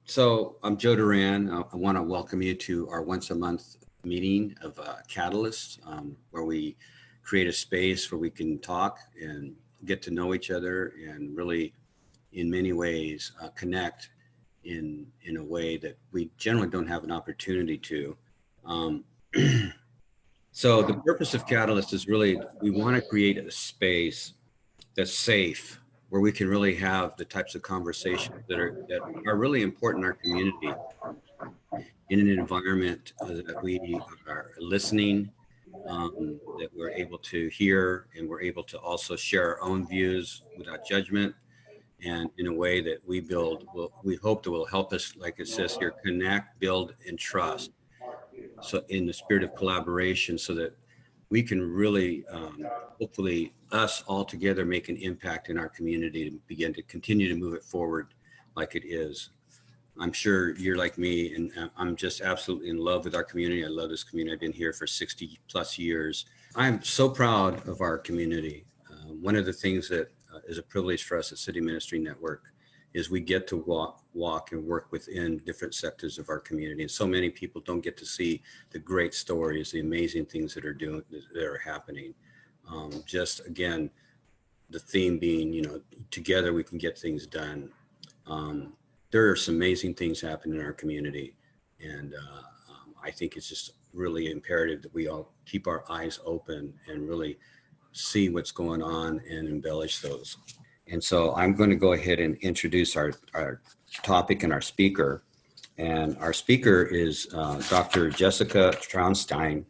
So I'm Joe Duran. I want to welcome you to our once a month meeting of Catalyst, where we create a space where we can talk and get to know each other and really, in many ways, connect in a way that we generally don't have an opportunity to. Um, so the purpose of Catalyst is really we want to create a space that's safe, where we can really have the types of conversations that are really important in our community, in an environment that we are listening, that we're able to hear, and we're able to also share our own views without judgment, and in a way that we hope that will help us, like it says here, connect, build, and trust. So in the spirit of collaboration, so that we can really, hopefully, us all together make an impact in our community to begin to continue to move it forward like it is. I'm sure you're like me, and I'm just absolutely in love with our community. I love this community. I've been here for 60 plus years. I'm so proud of our community. One of the things that is a privilege for us at City Ministry Network is we get to walk and work within different sectors of our community. And so many people don't get to see the great stories, the amazing things that are happening. Just again, the theme being, together we can get things done. There are some amazing things happening in our community. And I think it's just really imperative that we all keep our eyes open and really see what's going on and embellish those. And so I'm going to go ahead and introduce our topic and our speaker. And our speaker is Dr. Jessica Trounstine.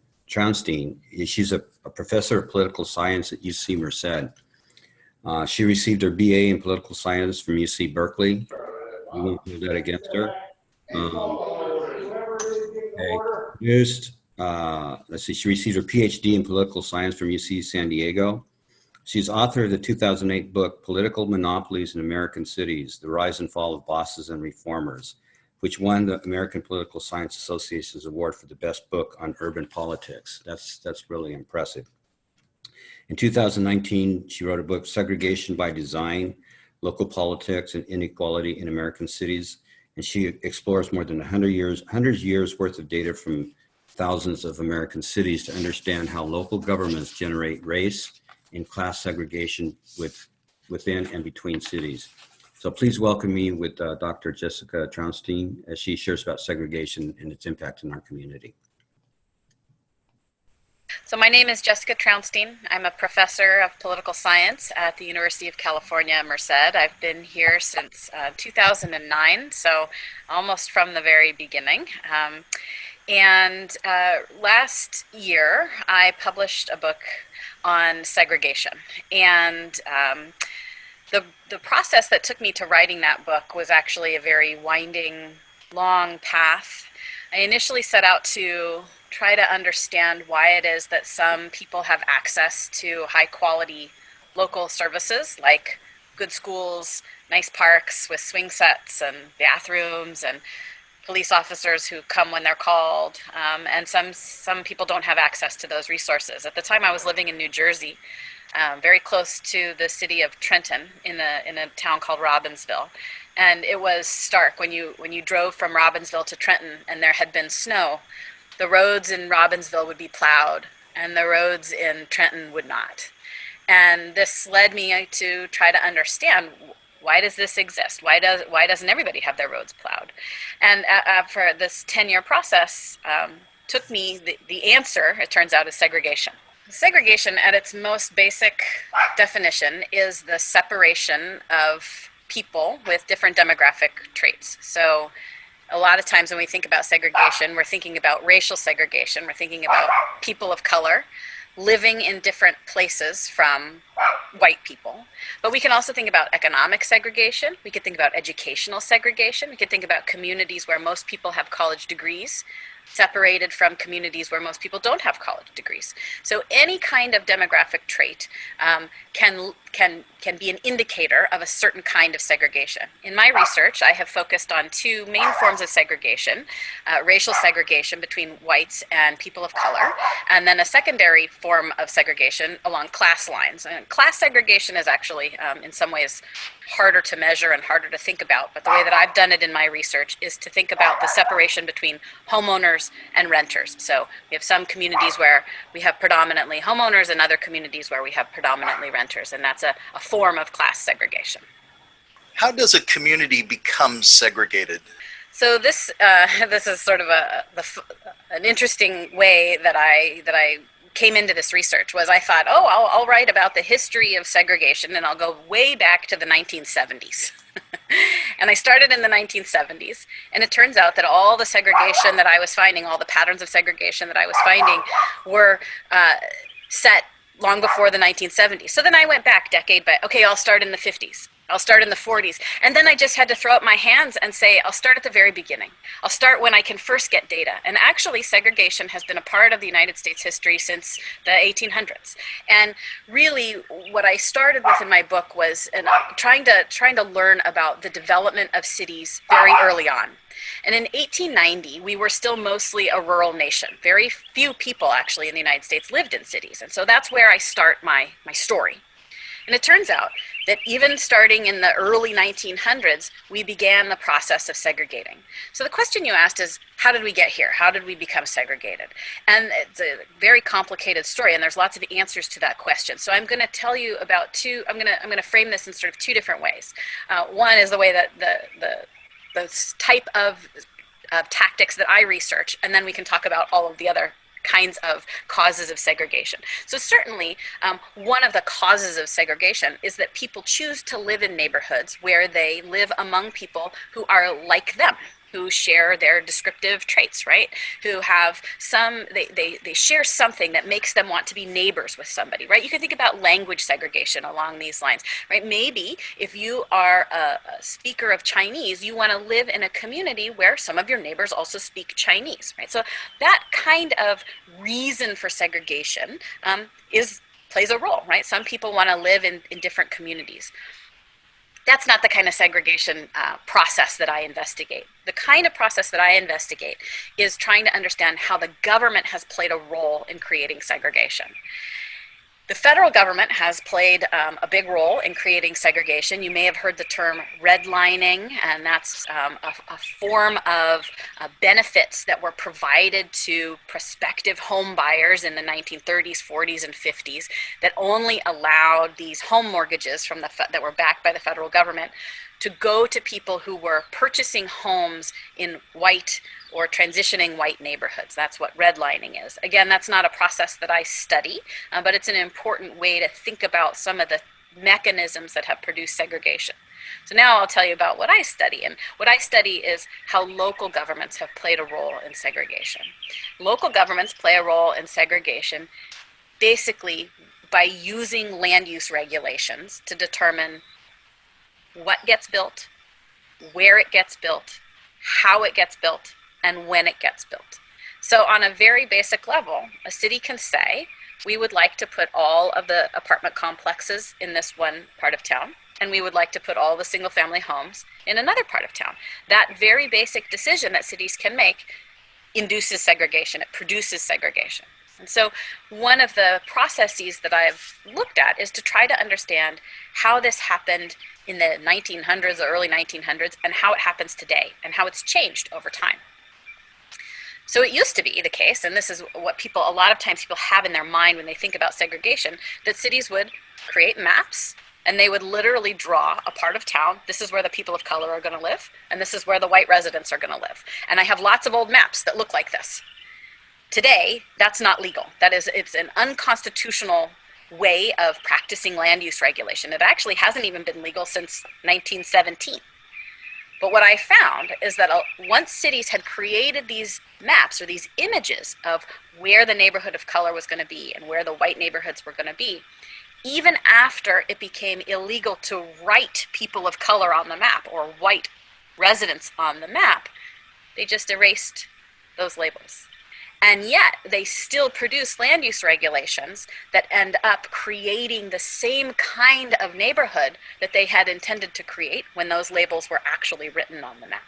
She's a professor of political science at UC Merced. She received her BA in political science from UC Berkeley. We won't hold that against her. She received her PhD in political science from UC San Diego. She's author of the 2008 book, Political Monopolies in American Cities, The Rise and Fall of Bosses and Reformers, which won the American Political Science Association's award for the best book on urban politics. That's really impressive. In 2019, she wrote a book, Segregation by Design, Local Politics and Inequality in American Cities. And she explores more than 100 years worth of data from thousands of American cities to understand how local governments generate race and class segregation within and between cities. So please welcome me with Dr. Jessica Trounstine as she shares about segregation and its impact in our community. So my name is Jessica Trounstine. I'm a professor of political science at the University of California, Merced. I've been here since 2009, so almost from the very beginning. Last year, I published a book on segregation. And the process that took me to writing that book was actually a very winding, long path. I initially set out to try to understand why it is that some people have access to high quality local services like good schools, nice parks with swing sets and bathrooms and police officers who come when they're called, and some people don't have access to those resources. At the time I was living in New Jersey, very close to the city of Trenton in a town called Robbinsville. And it was stark when you drove from Robbinsville to Trenton and there had been snow. The roads in Robbinsville would be plowed and the roads in Trenton would not. And this led me to try to understand, why does this exist? Why doesn't everybody have their roads plowed? And for this 10-year process, took me the answer, it turns out, is segregation. Segregation, at its most basic definition, is the separation of people with different demographic traits. So a lot of times when we think about segregation, we're thinking about racial segregation. We're thinking about people of color living in different places from white people. But we can also think about economic segregation. We could think about educational segregation. We could think about communities where most people have college degrees, separated from communities where most people don't have college degrees. So any kind of demographic trait can be an indicator of a certain kind of segregation. In my research, I have focused on two main forms of segregation: racial segregation between whites and people of color, and then a secondary form of segregation along class lines. And class segregation is actually, in some ways, harder to measure and harder to think about, but the way that I've done it in my research is to think about the separation between homeowners and renters. So we have some communities where we have predominantly homeowners and other communities where we have predominantly renters, and that's a form of class segregation. How does a community become segregated? So this is sort of an interesting way that I came into this research. Was I thought, I'll write about the history of segregation, and I'll go way back to the 1970s. And I started in the 1970s, and it turns out that all the segregation that I was finding, all the patterns of segregation that I was finding, were set long before the 1970s. So then I went back decade by, I'll start in the 50s. I'll start in the 40s. And then I just had to throw up my hands and say, I'll start at the very beginning. I'll start when I can first get data. And actually, segregation has been a part of the United States history since the 1800s. And really, what I started with in my book was trying to learn about the development of cities very early on. And in 1890, we were still mostly a rural nation. Very few people actually in the United States lived in cities. And so that's where I start my story. And it turns out that even starting in the early 1900s, we began the process of segregating. So the question you asked is, how did we get here? How did we become segregated? And it's a very complicated story, and there's lots of answers to that question. So I'm going to tell you about two. I'm going to frame this in sort of two different ways. One is the way that the type of tactics that I research, and then we can talk about all of the other kinds of causes of segregation. So certainly, one of the causes of segregation is that people choose to live in neighborhoods where they live among people who are like them, who share their descriptive traits, right? Who have they share something that makes them want to be neighbors with somebody, right? You can think about language segregation along these lines, right? Maybe if you are a speaker of Chinese, you want to live in a community where some of your neighbors also speak Chinese, right? So that kind of reason for segregation plays a role, right? Some people want to live in different communities. That's not the kind of segregation process that I investigate. The kind of process that I investigate is trying to understand how the government has played a role in creating segregation. The federal government has played a big role in creating segregation. You may have heard the term redlining, and that's a form of benefits that were provided to prospective home buyers in the 1930s, 40s, and 50s that only allowed these home mortgages that were backed by the federal government to go to people who were purchasing homes in white or transitioning white neighborhoods. That's what redlining is. Again, that's not a process that I study, but it's an important way to think about some of the mechanisms that have produced segregation. So now I'll tell you about what I study. And what I study is how local governments have played a role in segregation. Local governments play a role in segregation basically by using land use regulations to determine what gets built, where it gets built, how it gets built, and when it gets built. So on a very basic level, a city can say, we would like to put all of the apartment complexes in this one part of town, and we would like to put all the single-family homes in another part of town. That very basic decision that cities can make induces segregation. It produces segregation. And so one of the processes that I've looked at is to try to understand how this happened in the 1900s or early 1900s and how it happens today and how it's changed over time. So it used to be the case, and this is what a lot of times people have in their mind when they think about segregation, that cities would create maps and they would literally draw a part of town. This is where the people of color are going to live, and this is where the white residents are going to live. And I have lots of old maps that look like this. Today, that's not legal. It's an unconstitutional way of practicing land use regulation. It actually hasn't even been legal since 1917. But what I found is that once cities had created these maps or these images of where the neighborhood of color was going to be and where the white neighborhoods were going to be, even after it became illegal to write people of color on the map or white residents on the map, they just erased those labels. And yet they still produce land use regulations that end up creating the same kind of neighborhood that they had intended to create when those labels were actually written on the map.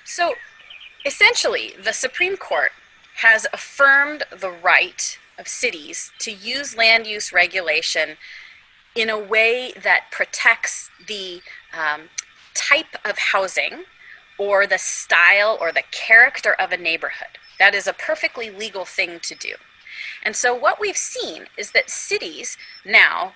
So essentially, the Supreme Court has affirmed the right of cities to use land use regulation in a way that protects the type of housing or the style or the character of a neighborhood. That is a perfectly legal thing to do. And so what we've seen is that cities now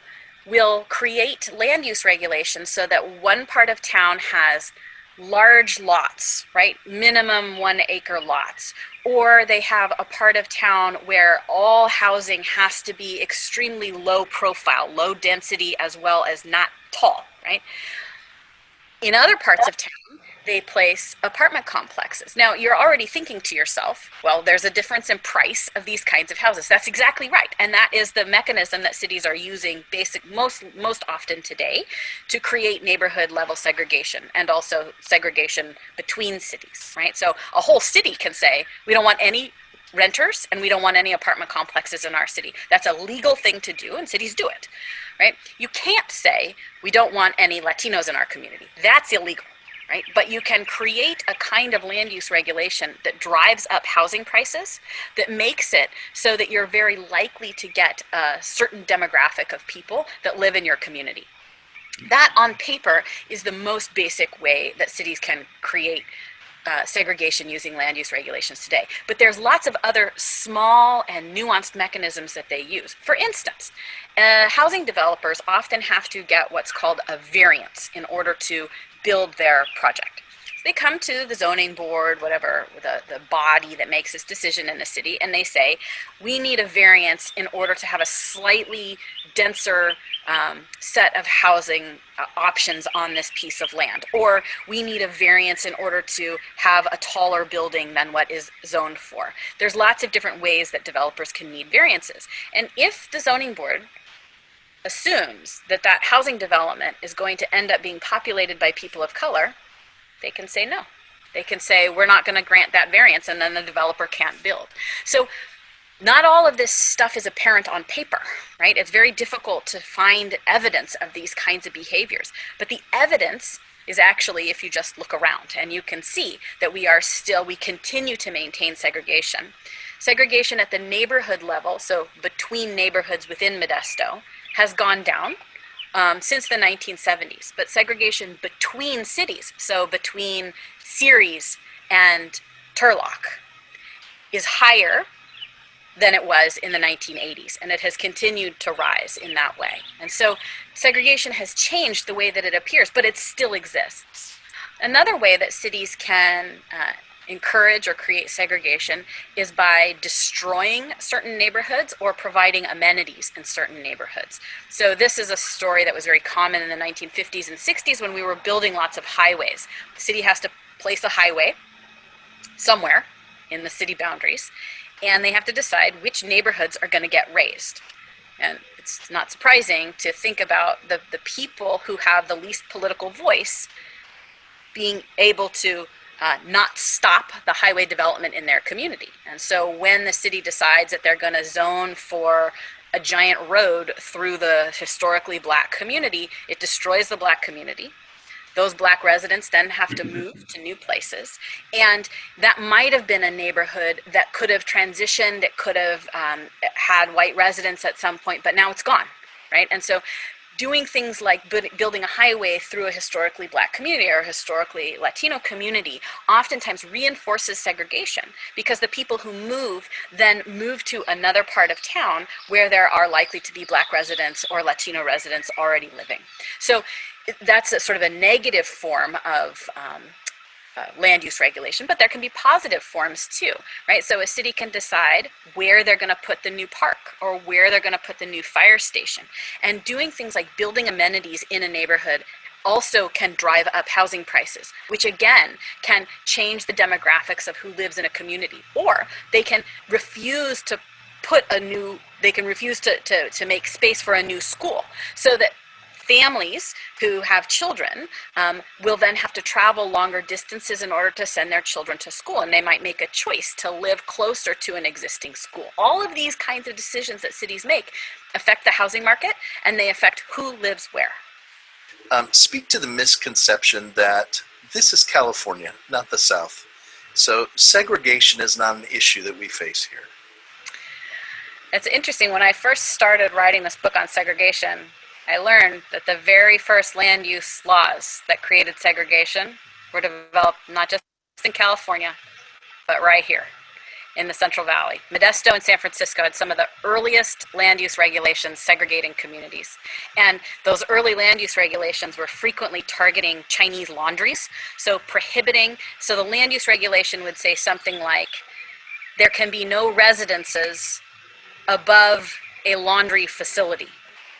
will create land use regulations so that one part of town has large lots, right? Minimum 1 acre lots. Or they have a part of town where all housing has to be extremely low profile, low density, as well as not tall, right? In other parts of town, they place apartment complexes. Now, you're already thinking to yourself, well, there's a difference in price of these kinds of houses. That's exactly right. And that is the mechanism that cities are using most often today to create neighborhood level segregation and also segregation between cities, right? So a whole city can say, we don't want any renters and we don't want any apartment complexes in our city. That's a legal thing to do, and cities do it, right? You can't say, we don't want any Latinos in our community. That's illegal. Right? But you can create a kind of land use regulation that drives up housing prices, that makes it so that you're very likely to get a certain demographic of people that live in your community. That on paper is the most basic way that cities can create segregation using land use regulations today. But there's lots of other small and nuanced mechanisms that they use. For instance, housing developers often have to get what's called a variance in order to build their project. So they come to the zoning board, whatever, the body that makes this decision in the city, and they say, we need a variance in order to have a slightly denser set of housing options on this piece of land. Or we need a variance in order to have a taller building than what is zoned for. There's lots of different ways that developers can need variances. And if the zoning board assumes that that housing development is going to end up being populated by people of color, they can say no. They can say, we're not going to grant that variance, and then the developer can't build. So not all of this stuff is apparent on paper, right? It's very difficult to find evidence of these kinds of behaviors. But the evidence is actually, if you just look around, and you can see that we continue to maintain segregation. Segregation at the neighborhood level, so between neighborhoods within Modesto, has gone down since the 1970s. But segregation between cities, so between Ceres and Turlock, is higher than it was in the 1980s, and it has continued to rise in that way. And so segregation has changed the way that it appears, but it still exists. Another way that cities can encourage or create segregation is by destroying certain neighborhoods or providing amenities in certain neighborhoods. So this is a story that was very common in the 1950s and 60s when we were building lots of highways. The city has to place a highway somewhere in the city boundaries, and they have to decide which neighborhoods are going to get raised. And it's not surprising to think about the people who have the least political voice being able to not stop the highway development in their community. And so when the city decides that they're going to zone for a giant road through the historically black community, it destroys the black community. Those black residents then have to move to new places. And that might have been a neighborhood that could have transitioned, it could have had white residents at some point, but now it's gone, right? And so doing things like building a highway through a historically black community or a historically Latino community oftentimes reinforces segregation, because the people who move then move to another part of town where there are likely to be black residents or Latino residents already living. So that's a sort of a negative form of land use regulation, but there can be positive forms too, right? So a city can decide where they're going to put the new park or where they're going to put the new fire station. And doing things like building amenities in a neighborhood also can drive up housing prices, which again can change the demographics of who lives in a community. Or they can refuse to put a new, they can refuse to make space for a new school, so that families who have children will then have to travel longer distances in order to send their children to school, and they might make a choice to live closer to an existing school. All of these kinds of decisions that cities make affect the housing market, and they affect who lives where. Speak to the misconception that this is California, not the South. So segregation is not an issue that we face here. It's interesting. When I first started writing this book on segregation, I learned that the very first land use laws that created segregation were developed not just in California, but right here in the Central Valley. Modesto and San Francisco had some of the earliest land use regulations segregating communities. And those early land use regulations were frequently targeting Chinese laundries, so the land use regulation would say something like, there can be no residences above a laundry facility.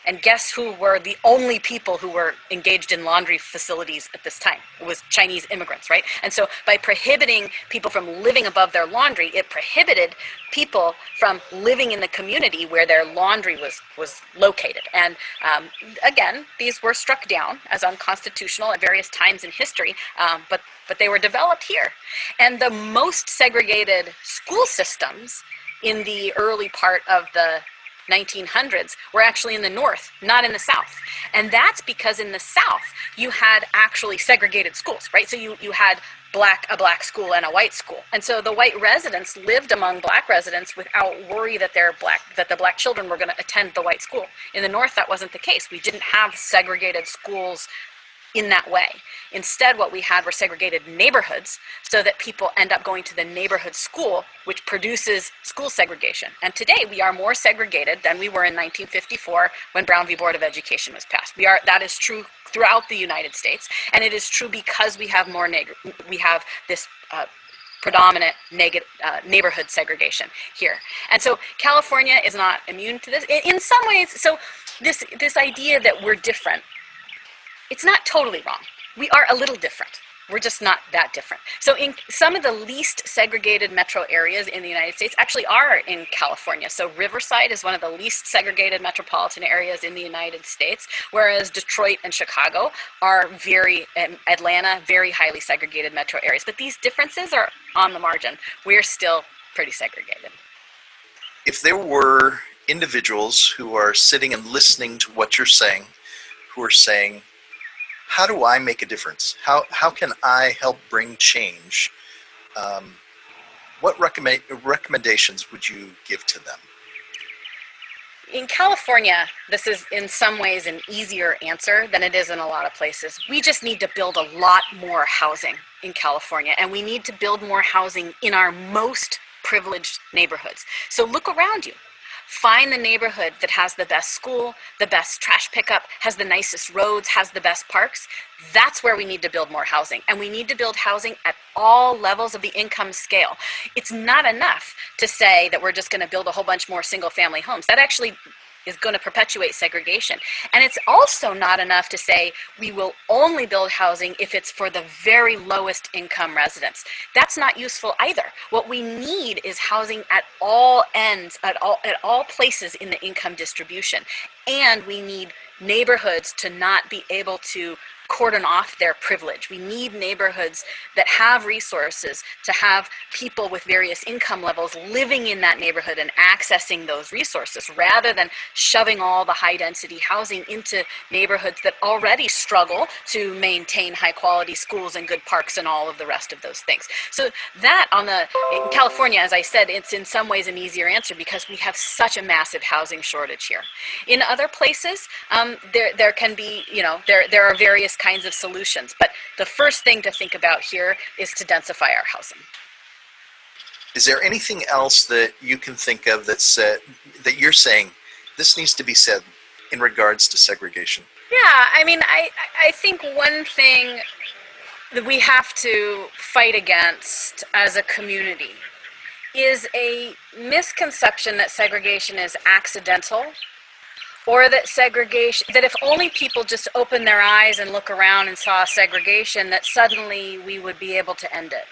And guess who were the only people who were engaged in laundry facilities at this time? It was Chinese immigrants, right? And so by prohibiting people from living above their laundry, it prohibited people from living in the community where their laundry was located. And again, these were struck down as unconstitutional at various times in history, but they were developed here. And the most segregated school systems in the early part of the 1900s were actually in the North, not in the South. And that's because in the South, you had actually segregated schools, right? So you had a black school and a white school. And so the white residents lived among black residents without worry that the black children were going to attend the white school. In the North, that wasn't the case. We didn't have segregated schools in that way. Instead, what we had were segregated neighborhoods so that people end up going to the neighborhood school, which produces school segregation. And today we are more segregated than we were in 1954 when Brown v. Board of Education was passed. That is true throughout the United States, and it is true because we have this predominant neighborhood segregation here. And so California is not immune to this. In some ways, so this idea that we're different, it's not totally wrong. We are a little different. We're just not that different. So in some of the least segregated metro areas in the United States actually are in California. So Riverside is one of the least segregated metropolitan areas in the United States, whereas Detroit and Chicago are Atlanta, very highly segregated metro areas. But these differences are on the margin. We're still pretty segregated. If there were individuals who are sitting and listening to what you're saying, who are saying, how do I make a difference? How can I help bring change? What recommendations would you give to them? In California, this is in some ways an easier answer than it is in a lot of places. We just need to build a lot more housing in California, and we need to build more housing in our most privileged neighborhoods. So look around you. Find the neighborhood that has the best school, the best trash pickup, has the nicest roads, has the best parks. That's where we need to build more housing. And we need to build housing at all levels of the income scale. It's not enough to say that we're just going to build a whole bunch more single-family homes. That actually is going to perpetuate segregation. And it's also not enough to say we will only build housing if it's for the very lowest income residents. That's not useful either. What we need is housing at all ends, at all places in the income distribution. And we need neighborhoods to not be able to cordon off their privilege. We need neighborhoods that have resources to have people with various income levels living in that neighborhood and accessing those resources, rather than shoving all the high density housing into neighborhoods that already struggle to maintain high quality schools and good parks and all of the rest of those things. So that in California, as I said, it's in some ways an easier answer because we have such a massive housing shortage here. In other places, there can be, there are various kinds of solutions, but the first thing to think about here is to densify our housing. Is there anything else that you can think of that you're saying this needs to be said in regards to segregation? Yeah, I think one thing that we have to fight against as a community is a misconception that segregation is accidental, or that if only people just opened their eyes and look around and saw segregation, that suddenly we would be able to end it.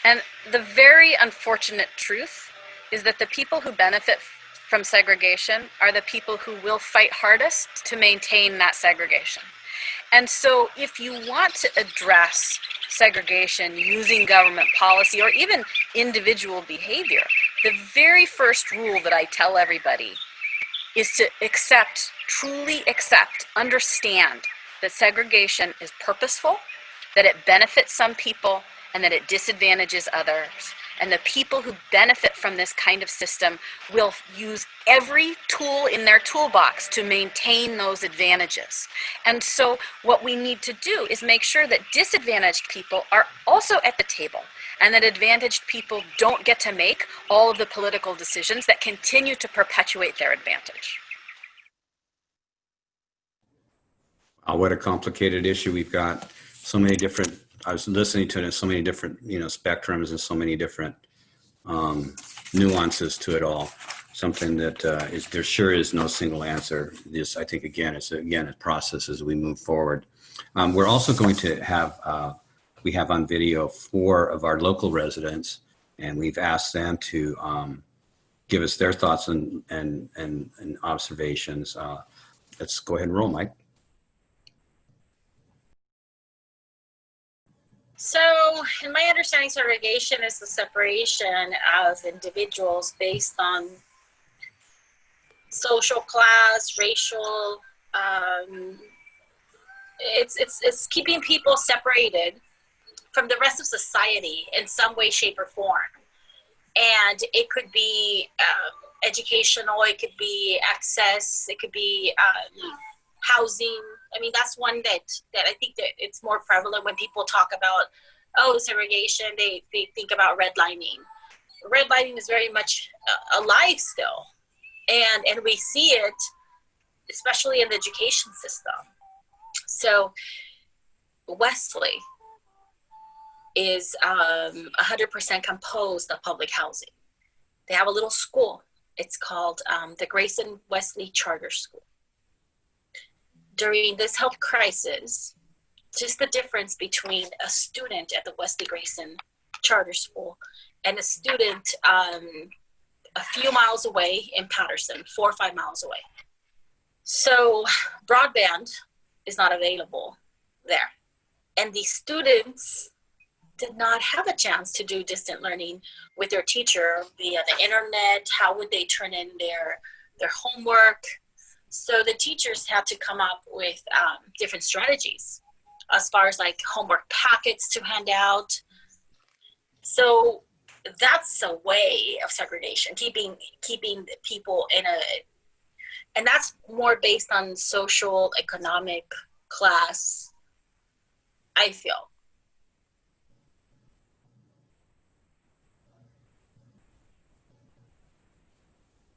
And the very unfortunate truth is that the people who benefit from segregation are the people who will fight hardest to maintain that segregation. And so if you want to address segregation using government policy or even individual behavior, the very first rule that I tell everybody is to accept, truly accept, understand that segregation is purposeful, that it benefits some people, and that it disadvantages others. And the people who benefit from this kind of system will use every tool in their toolbox to maintain those advantages. And so what we need to do is make sure that disadvantaged people are also at the table, and that advantaged people don't get to make all of the political decisions that continue to perpetuate their advantage. What a complicated issue. We've got so many different, I was listening to it, so many different, spectrums and so many different nuances to it all. Something that there sure is no single answer. This, I think, it's a process as we move forward. We're also going to have, we have on video 4 of our local residents, and we've asked them to give us their thoughts and observations. Let's go ahead and roll, Mike. So, in my understanding, segregation is the separation of individuals based on social class, racial. It's keeping people separated from the rest of society in some way, shape, or form. And it could be educational, it could be access, it could be housing. I mean, that's one that I think that it's more prevalent when people talk about, segregation, they think about redlining. Redlining is very much alive still. And we see it, especially in the education system. So Wesley is 100% composed of public housing. They have a little school. It's called the Grayson Wesley Charter School. During this health crisis, just the difference between a student at the Wesley Grayson Charter School and a student a few miles away in Patterson, 4 or 5 miles away. So broadband is not available there. And these students did not have a chance to do distant learning with their teacher via the internet. How would they turn in their homework? So the teachers had to come up with different strategies as far as like homework packets to hand out. So that's a way of segregation, keeping people in and that's more based on social, economic, class, I feel.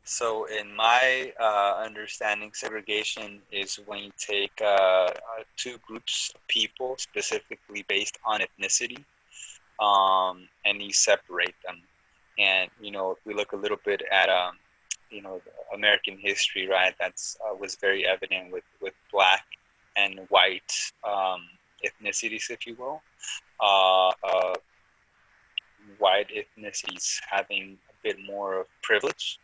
So in my understanding, segregation is when you take 2 groups of people, specifically based on ethnicity, and you separate them. And, if we look a little bit at, American history, right, that's was very evident with Black and white ethnicities, if you will. White ethnicities having a bit more of privilege.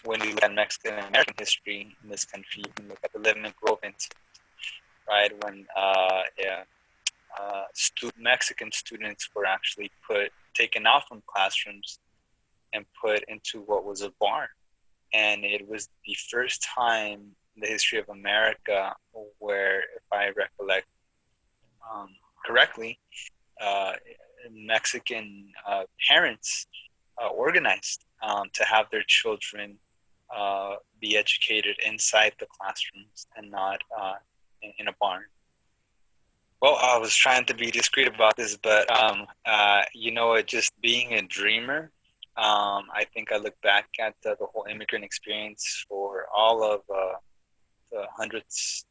When we look at Mexican American history in this country, you can look at the Lemon Grove incident, right? When Mexican students were actually taken out from classrooms and put into what was a barn. And it was the first time in the history of America where, if I recollect correctly, Mexican parents organized to have their children be educated inside the classrooms and not in a barn. Well, I was trying to be discreet about this, but just being a dreamer, I think I look back at the whole immigrant experience for all of the hundreds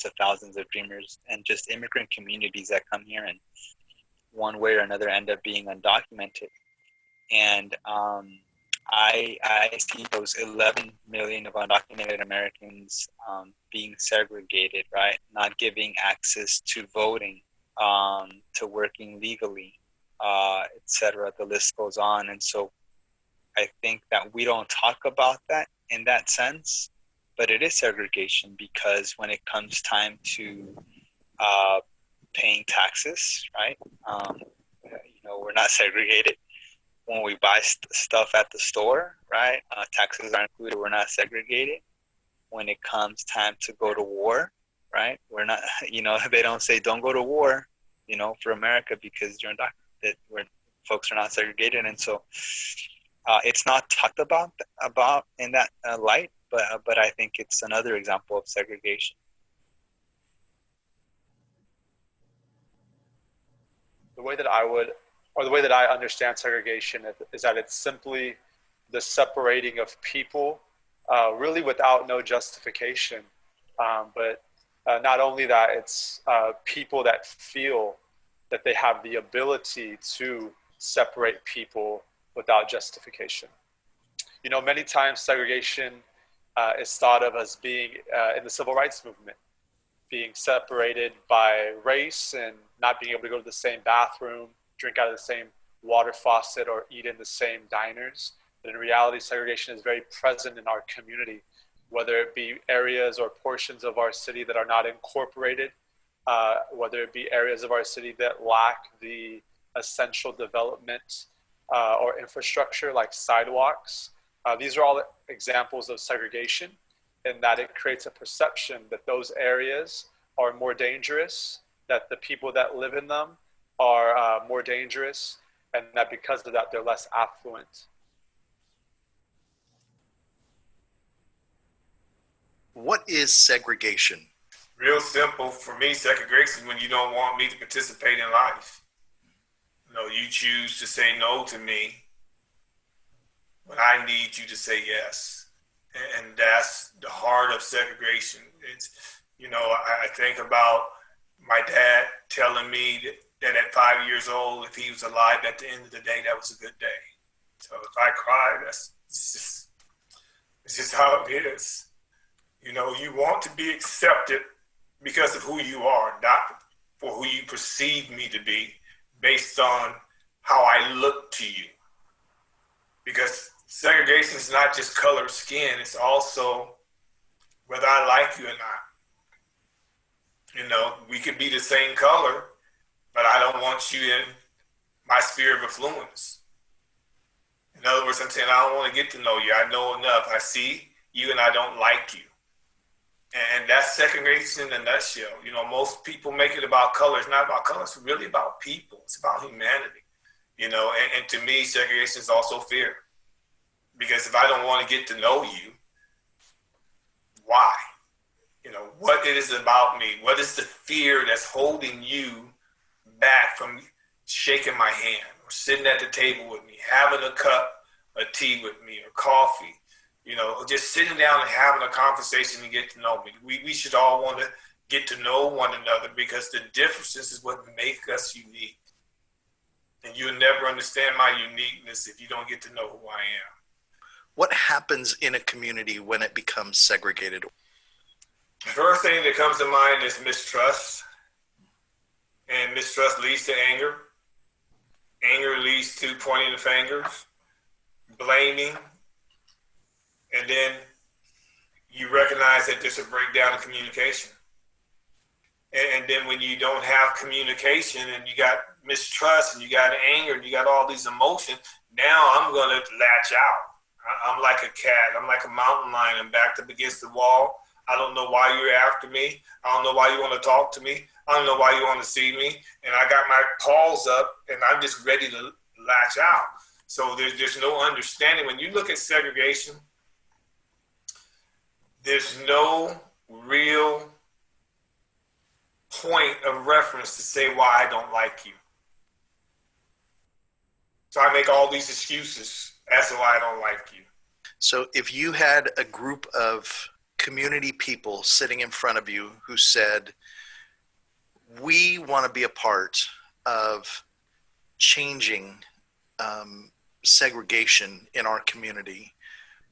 of thousands of dreamers and just immigrant communities that come here and one way or another end up being undocumented. And I see those 11 million of undocumented Americans being segregated, right? Not giving access to voting, to working legally, etc. The list goes on. And so I think that we don't talk about that in that sense, but it is segregation, because when it comes time to paying taxes, right? We're not segregated. When we buy stuff at the store, right? Taxes are included. We're not segregated. When it comes time to go to war, right? We're not. They don't say don't go to war, for America, because you're undocumented. That where folks are not segregated, and so it's not talked about in that light. But I think it's another example of segregation. The way that I understand segregation is that it's simply the separating of people, really without no justification. But not only that, it's people that feel that they have the ability to separate people without justification. Many times segregation is thought of as being in the civil rights movement, being separated by race and not being able to go to the same bathroom, drink out of the same water faucet, or eat in the same diners. But in reality, segregation is very present in our community, whether it be areas or portions of our city that are not incorporated, whether it be areas of our city that lack the essential development or infrastructure like sidewalks. These are all examples of segregation, in that it creates a perception that those areas are more dangerous, that the people that live in them are more dangerous, and that because of that, they're less affluent. What is segregation? Real simple for me. Segregation is when you don't want me to participate in life. You choose to say no to me when I need you to say yes. And that's the heart of segregation. It's, I think about my dad telling me that at 5 years old, if he was alive at the end of the day, that was a good day. So if I cry, it's just how it is. You want to be accepted because of who you are, not for who you perceive me to be, based on how I look to you. Because segregation is not just color of skin, it's also whether I like you or not. We could be the same color, but I don't want you in my sphere of influence. In other words, I'm saying I don't want to get to know you. I know enough. I see you and I don't like you. And that's segregation in a nutshell. Most people make it about color. It's not about color. It's really about people. It's about humanity. And to me, segregation is also fear. Because if I don't want to get to know you, why? What it is about me? What is the fear that's holding you back from shaking my hand or sitting at the table with me, having a cup of tea with me or coffee? Just sitting down and having a conversation and get to know me. We should all want to get to know one another, because the differences is what make us unique. And you'll never understand my uniqueness if you don't get to know who I am. What happens in a community when it becomes segregated? The first thing that comes to mind is mistrust. And mistrust leads to anger. Anger leads to pointing the fingers, blaming. And then you recognize that there's a breakdown in communication. And then when you don't have communication and you got mistrust and you got anger and you got all these emotions, now I'm going to latch out. I'm like a cat. I'm like a mountain lion. I'm backed up against the wall. I don't know why you're after me. I don't know why you want to talk to me. I don't know why you want to see me. And I got my paws up and I'm just ready to latch out. So there's no understanding. When you look at segregation, there's no real point of reference to say why I don't like you. So I make all these excuses as to why I don't like you. So if you had a group of community people sitting in front of you who said, we want to be a part of changing segregation in our community,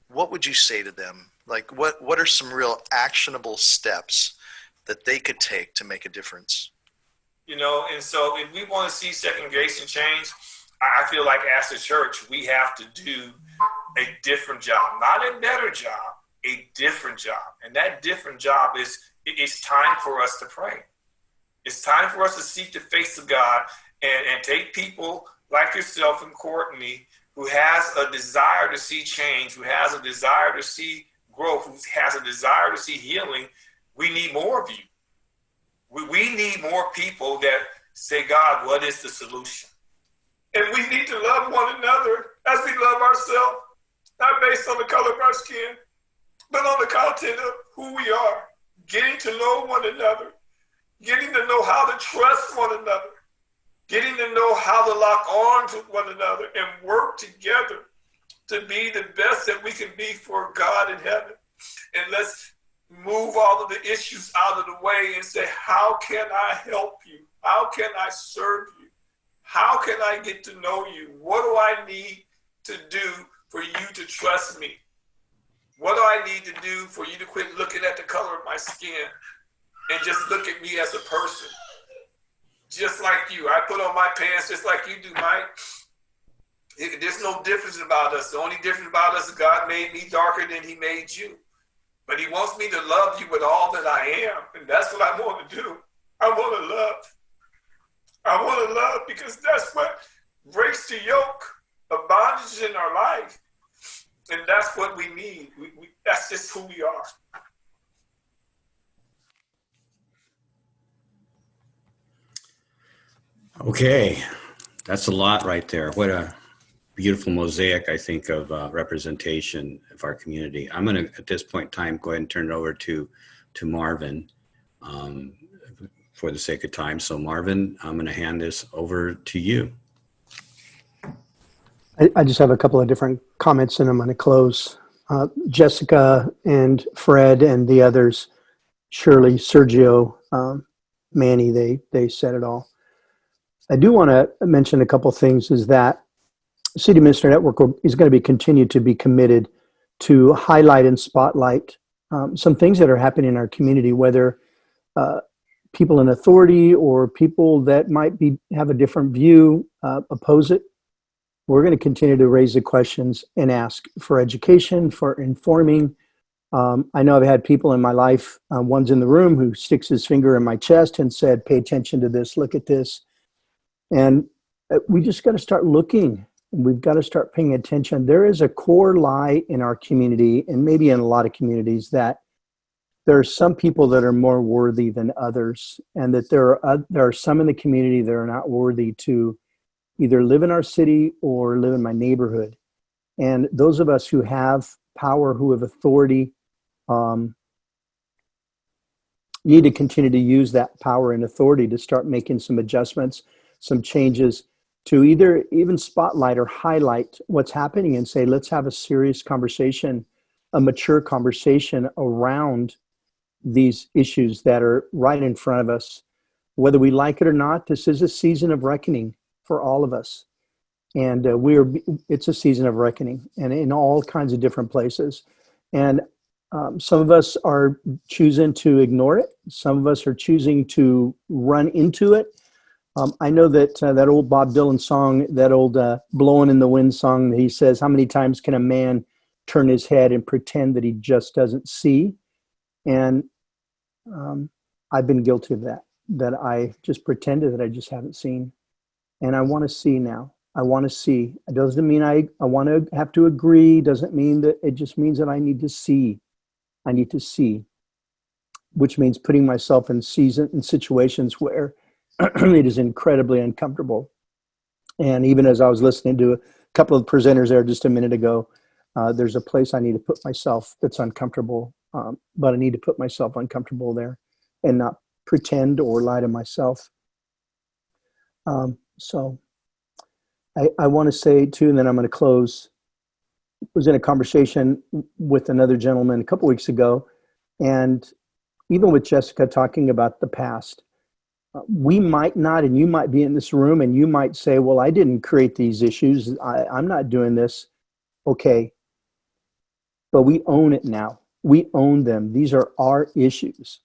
what would you say to them? Like, what are some real actionable steps that they could take to make a difference? And so if we want to see segregation change, I feel like as a church, we have to do a different job, not a better job, a different job. And that different job is, it's time for us to pray. It's time for us to seek the face of God and take people like yourself and Courtney, who has a desire to see change, who has a desire to see growth, who has a desire to see healing. We need more of you. We need more people that say, God, what is the solution? And we need to love one another as we love ourselves, not based on the color of our skin, but on the content of who we are, getting to know one another, getting to know how to trust one another, getting to know how to lock on to one another and work together to be the best that we can be for God in heaven. And let's move all of the issues out of the way and say, how can I help you? How can I serve you? How can I get to know you? What do I need to do for you to trust me? What do I need to do for you to quit looking at the color of my skin and just look at me as a person? Just like you. I put on my pants just like you do, Mike. There's no difference about us. The only difference about us is God made me darker than he made you. But he wants me to love you with all that I am. And that's what I want to do. I want to love. I want to love because that's what breaks the yoke of bondage in our life. And that's what we need. That's just who we are. Okay, that's a lot right there. What a beautiful mosaic, I think, of representation of our community. I'm going to, at this point in time, go ahead and turn it over to Marvin for the sake of time. So Marvin, I'm going to hand this over to you. I just have a couple of different comments and I'm going to close. Jessica and Fred and the others, Shirley, Sergio, Manny, they said it all. I do want to mention a couple things is that City Minister Network is going to be continued to be committed to highlight and spotlight some things that are happening in our community, whether people in authority or people that might have a different view oppose it. We're going to continue to raise the questions and ask for education, for informing. I know I've had people in my life, one's in the room who sticks his finger in my chest and said, pay attention to this, look at this. And we just got to start looking. We've got to start paying attention. There is a core lie in our community, and maybe in a lot of communities, that there are some people that are more worthy than others, and that there are some in the community that are not worthy to either live in our city or live in my neighborhood. And those of us who have power, who have authority, need to continue to use that power and authority to start making some adjustments, some changes, to either even spotlight or highlight what's happening and say, let's have a serious conversation, a mature conversation around these issues that are right in front of us. Whether we like it or not, this is a season of reckoning for all of us. And it's a season of reckoning, and in all kinds of different places. And some of us are choosing to ignore it. Some of us are choosing to run into it. I know that that old Bob Dylan song, that old Blowing in the Wind song, that he says, how many times can a man turn his head and pretend that he just doesn't see? And I've been guilty of that I just pretended that I just haven't seen. And I want to see now. I want to see. It doesn't mean I want to have to agree. Doesn't mean that. It just means that I need to see. I need to see, which means putting myself in situations where it is incredibly uncomfortable. And even as I was listening to a couple of presenters there just a minute ago, there's a place I need to put myself that's uncomfortable, but I need to put myself uncomfortable there and not pretend or lie to myself. So I want to say too, and then I'm going to close, was in a conversation with another gentleman a couple weeks ago, and even with Jessica talking about the past, we might not, and you might be in this room and you might say, well, I didn't create these issues. I'm not doing this. Okay. But we own it now. We own them. These are our issues.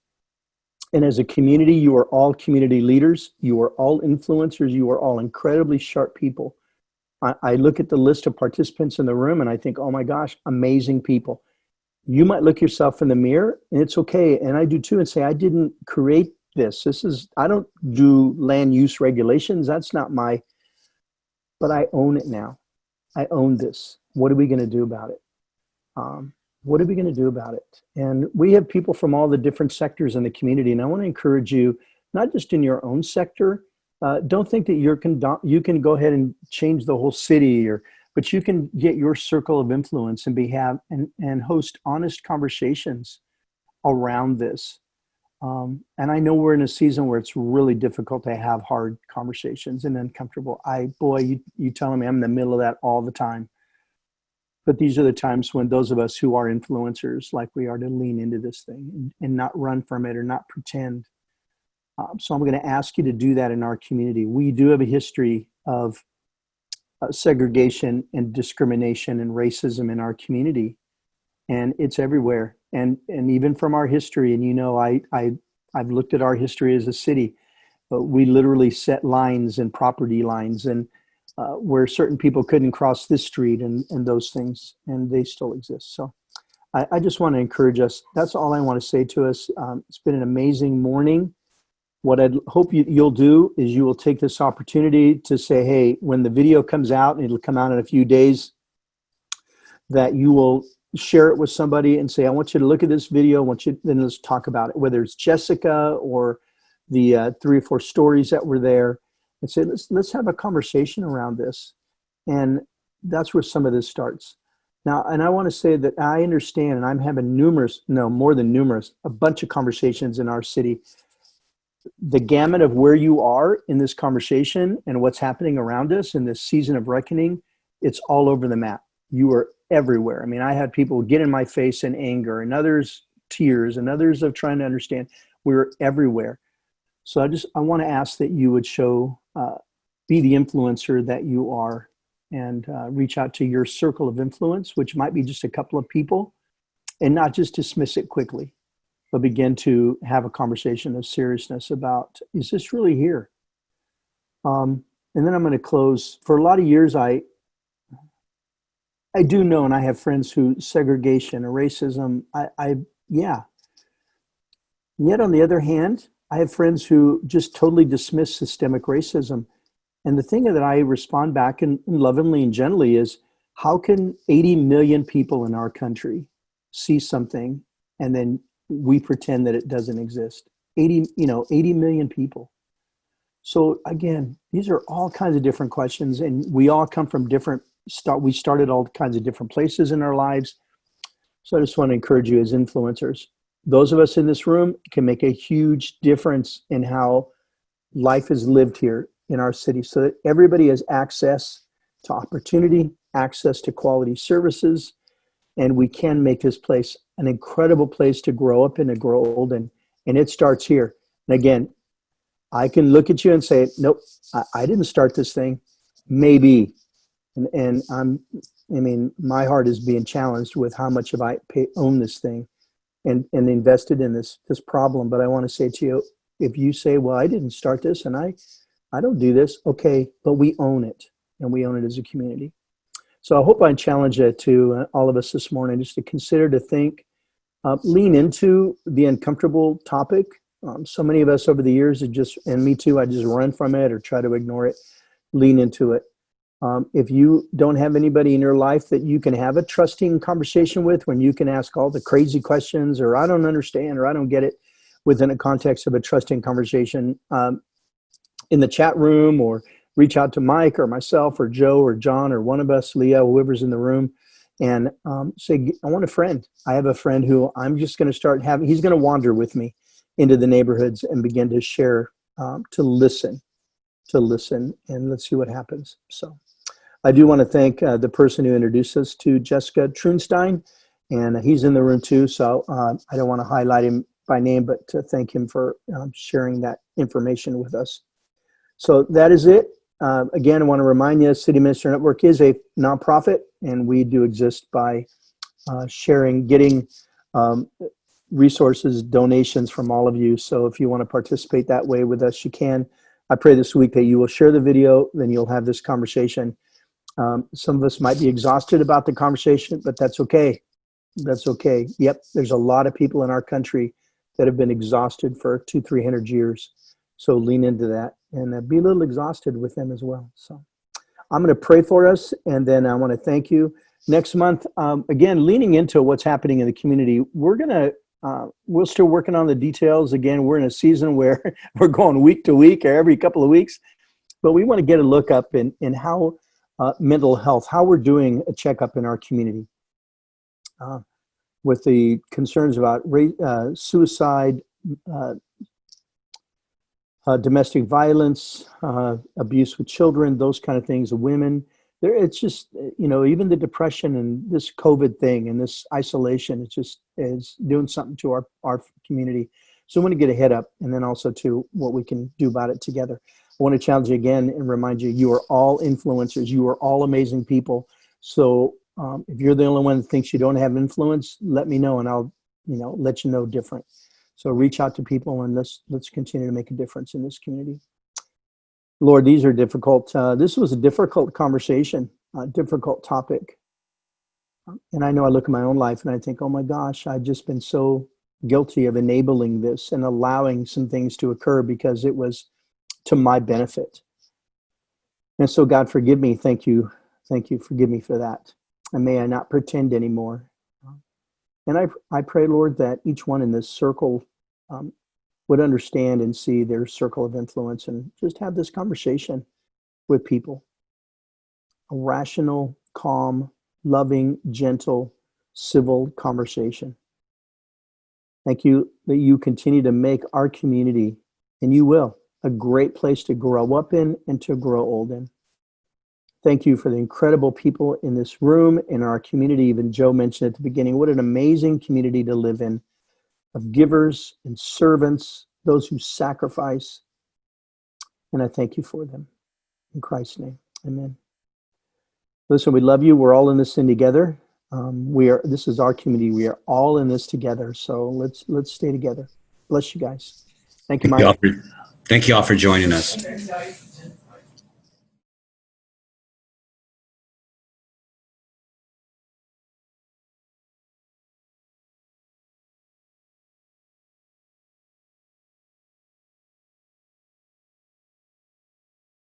And as a community, you are all community leaders. You are all influencers. You are all incredibly sharp people. I look at the list of participants in the room and I think, oh my gosh, amazing people. You might look yourself in the mirror, and it's okay. And I do too, and say, I didn't create this. I don't do land use regulations. That's not but I own it now. I own this. What are we going to do about it? What are we going to do about it? And we have people from all the different sectors in the community. And I want to encourage you, not just in your own sector, don't think that you can go ahead and change the whole city, but you can get your circle of influence and host honest conversations around this. And I know we're in a season where it's really difficult to have hard conversations and uncomfortable. You telling me I'm in the middle of that all the time. But these are the times when those of us who are influencers, like we are, to lean into this thing and not run from it or not pretend. So I'm going to ask you to do that in our community. We do have a history of segregation and discrimination and racism in our community, and it's everywhere. And even from our history, and I've looked at our history as a city, but we literally set lines and property lines and where certain people couldn't cross this street and those things, and they still exist. So I just want to encourage us. That's all I want to say to us. It's been an amazing morning. What I hope you'll do is you will take this opportunity to say, hey, when the video comes out, and it'll come out in a few days, that you will share it with somebody and say, I want you to look at this video. Then let's talk about it, whether it's Jessica or the 3 or 4 stories that were there, and say, let's have a conversation around this. And that's where some of this starts. Now, and I want to say that I understand, and I'm having more than numerous, a bunch of conversations in our city. The gamut of where you are in this conversation and what's happening around us in this season of reckoning, it's all over the map. You are everywhere. I mean, I had people get in my face in anger, and others tears, and others of trying to understand. We're everywhere. So I want to ask that you would be the influencer that you are, and reach out to your circle of influence, which might be just a couple of people, and not just dismiss it quickly, but begin to have a conversation of seriousness about, is this really here? And then I'm going to close. For a lot of years, I do know, and I have friends who segregation or racism, yeah. Yet on the other hand, I have friends who just totally dismiss systemic racism. And the thing that I respond back and lovingly and gently is, how can 80 million people in our country see something and then we pretend that it doesn't exist? 80 million people. So again, these are all kinds of different questions, and we all come from we started all kinds of different places in our lives. So I just want to encourage you as influencers. Those of us in this room can make a huge difference in how life is lived here in our city, so that everybody has access to opportunity, access to quality services, and we can make this place an incredible place to grow up and to grow old in. And it starts here. And again, I can look at you and say, nope, I didn't start this thing. Maybe. And my heart is being challenged with how much have I own this thing and invested in this problem. But I want to say to you, if you say, well, I didn't start this and I don't do this, okay, but we own it, and we own it as a community. So I hope I challenge it to all of us this morning, just to consider, to think, lean into the uncomfortable topic. So many of us over the years and me too, I just run from it or try to ignore it. Lean into it. If you don't have anybody in your life that you can have a trusting conversation with, when you can ask all the crazy questions, or I don't understand, or I don't get it, within a context of a trusting conversation, in the chat room, or reach out to Mike or myself or Joe or John or one of us, Leah, whoever's in the room, and say, I want a friend. I have a friend who I'm just going to start having, he's going to wander with me into the neighborhoods and begin to share, to listen, and let's see what happens. So I do want to thank the person who introduced us to Jessica, Trounstine, and he's in the room too. So I don't want to highlight him by name, but to thank him for sharing that information with us. So that is it. Again, I want to remind you, City Minister Network is a nonprofit, and we do exist by getting resources, donations from all of you. So if you want to participate that way with us, you can. I pray this week that you will share the video, then you'll have this conversation. Some of us might be exhausted about the conversation, but that's okay. That's okay. Yep, there's a lot of people in our country that have been exhausted for 200-300 years. So lean into that and be a little exhausted with them as well. So I'm going to pray for us, and then I want to thank you. Next month, again, leaning into what's happening in the community, we're still working on the details. Again, we're in a season where we're going week to week or every couple of weeks, but we want to get a look up in how mental health, how we're doing a checkup in our community with the concerns about suicide, domestic violence, abuse with children, those kind of things, of women. It's just, even the depression and this COVID thing and this isolation, it just is doing something to our community. So I want to get a head up, and then also to what we can do about it together. I want to challenge you again and remind you, you are all influencers. You are all amazing people. So if you're the only one that thinks you don't have influence, let me know, and I'll, let you know different. So reach out to people, and let's continue to make a difference in this community. Lord, these are difficult. This was a difficult conversation, a difficult topic. And I know I look at my own life and I think, oh my gosh, I've just been so guilty of enabling this and allowing some things to occur because it was to my benefit. And so God, forgive me. Thank you. Thank you. Forgive me for that. And may I not pretend anymore. And I pray, Lord, that each one in this circle would understand and see their circle of influence and just have this conversation with people. A rational, calm, loving, gentle, civil conversation. Thank you that you continue to make our community, and you will, a great place to grow up in and to grow old in. Thank you for the incredible people in this room, in our community. Even Joe mentioned at the beginning, what an amazing community to live in, of givers and servants, those who sacrifice. And I thank you for them. In Christ's name, amen. Listen, we love you. We're all in this thing together. This is our community. We are all in this together. So let's stay together. Bless you guys. Thank you, Mike. Thank you all for joining us.